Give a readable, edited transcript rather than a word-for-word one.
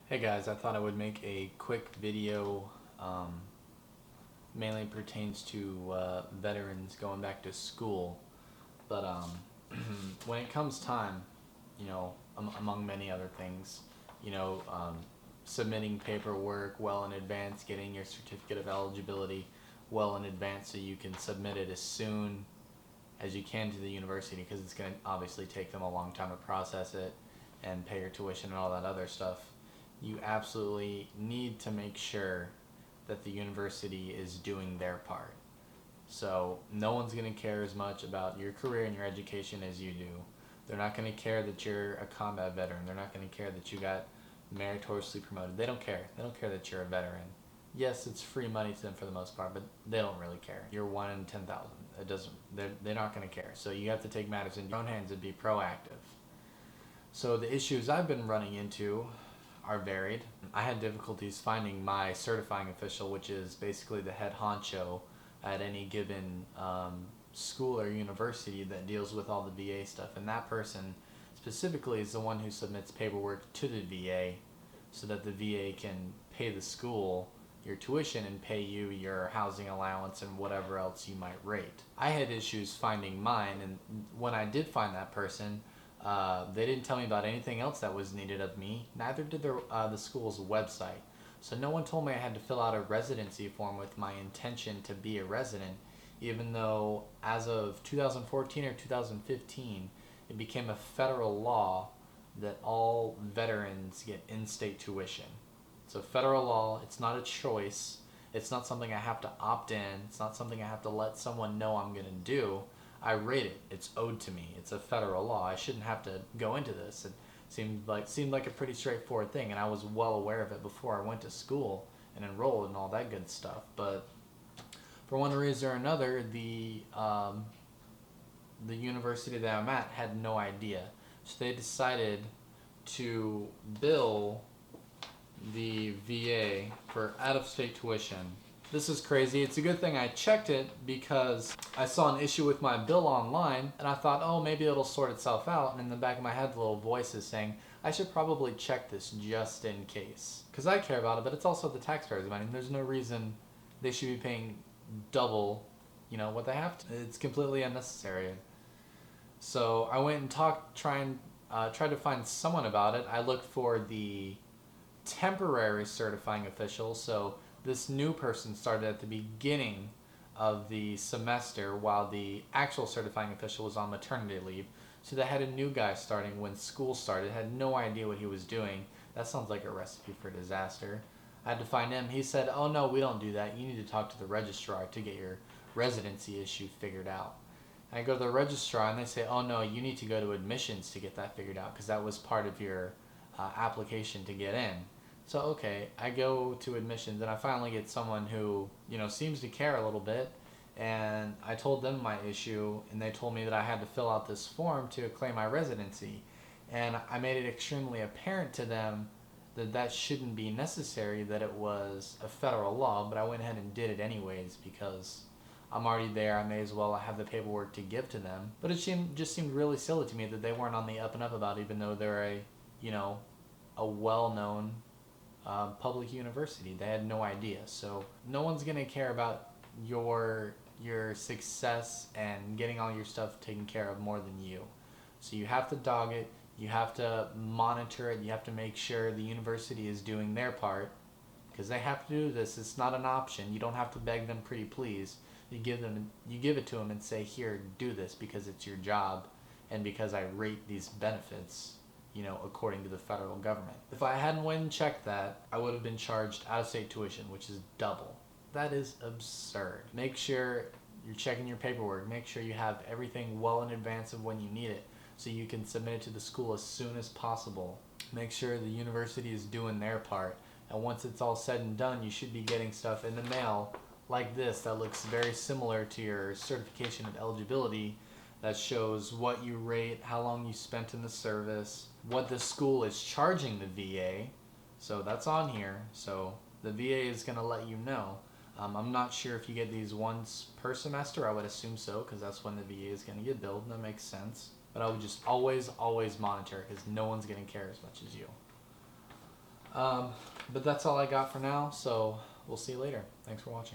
Hey guys, I thought I would make a quick video, mainly pertains to veterans going back to school. But when it comes time, among many other things, you know, um, submitting paperwork well in advance, getting your certificate of eligibility well in advance so you can submit it as soon as you can to the university because it's going to obviously take them a long time to process it and pay your tuition and all that other stuff. You absolutely need to make sure that the university is doing their part. So no one's going to care as much about your career and your education as you do. They're not going to care that you're a combat veteran. They're not going to care that you got meritoriously promoted. They don't care. They don't care that you're a veteran. Yes, it's free money to them for the most part, but they don't really care. You're one in 10,000. It doesn't. They're not going to care. So you have to take matters in your own hands and be proactive. So the issues I've been running into are varied. I had difficulties finding my certifying official, which is basically the head honcho at any given school or university that deals with all the VA stuff. And that person specifically is the one who submits paperwork to the VA so that the VA can pay the school your tuition and pay you your housing allowance and whatever else you might rate. I had issues finding mine, and when I did find that person, they didn't tell me about anything else that was needed of me. Neither did the school's website. So no one told me I had to fill out a residency form with my intention to be a resident, even though as of 2014 or 2015, it became a federal law that all veterans get in-state tuition. It's a federal law. It's not a choice. It's not something I have to opt in. It's not something I have to let someone know I'm going to do. I rate it. It's owed to me. It's a federal law. I shouldn't have to go into this. It seemed like a pretty straightforward thing, and I was well aware of it before I went to school and enrolled and all that good stuff. But for one reason or another, the university that I'm at had no idea, so they decided to bill the VA for out-of-state tuition. This is crazy. It's a good thing I checked it because I saw an issue with my bill online and I thought, oh, maybe it'll sort itself out. And in the back of my head, the little voice is saying, I should probably check this just in case. Because I care about it, but it's also the taxpayers' money. There's no reason they should be paying double, what they have to. It's completely unnecessary. So I went and tried to find someone about it. I looked for the temporary certifying official. So this new person started at the beginning of the semester while the actual certifying official was on maternity leave. So they had a new guy starting when school started, had no idea what he was doing. That sounds like a recipe for disaster. I had to find him. He said, oh no, we don't do that. You need to talk to the registrar to get your residency issue figured out. I go to the registrar and they say, oh no, you need to go to admissions to get that figured out because that was part of your application to get in. So okay, I go to admissions and I finally get someone who seems to care a little bit, and I told them my issue and they told me that I had to fill out this form to claim my residency, and I made it extremely apparent to them that that shouldn't be necessary, that it was a federal law, but I went ahead and did it anyways because I'm already there. I may as well have the paperwork to give to them. But it just seemed really silly to me that they weren't on the up and up about it, even though they're a well-known public university. They had no idea. So no one's gonna care about your success and getting all your stuff taken care of more than you. So you have to dog it. You have to monitor it. You have to make sure the university is doing their part because they have to do this. It's not an option. You don't have to beg them pretty please. You give it to them and say, here, do this because it's your job and because I rate these benefits, according to the federal government. If I hadn't went and checked that, I would have been charged out-of-state tuition, which is double. That is absurd. Make sure you're checking your paperwork. Make sure you have everything well in advance of when you need it so you can submit it to the school as soon as possible. Make sure the university is doing their part. And once it's all said and done, you should be getting stuff in the mail like this that looks very similar to your certification of eligibility, that shows what you rate, how long you spent in the service, what the school is charging the VA. So that's on here. So the VA is going to let you know. I'm not sure if you get these once per semester. I would assume so because that's when the VA is going to get billed, and that makes sense. But I would just always monitor because no one's going to care as much as you. But that's all I got for now, so we'll see you later. Thanks for watching.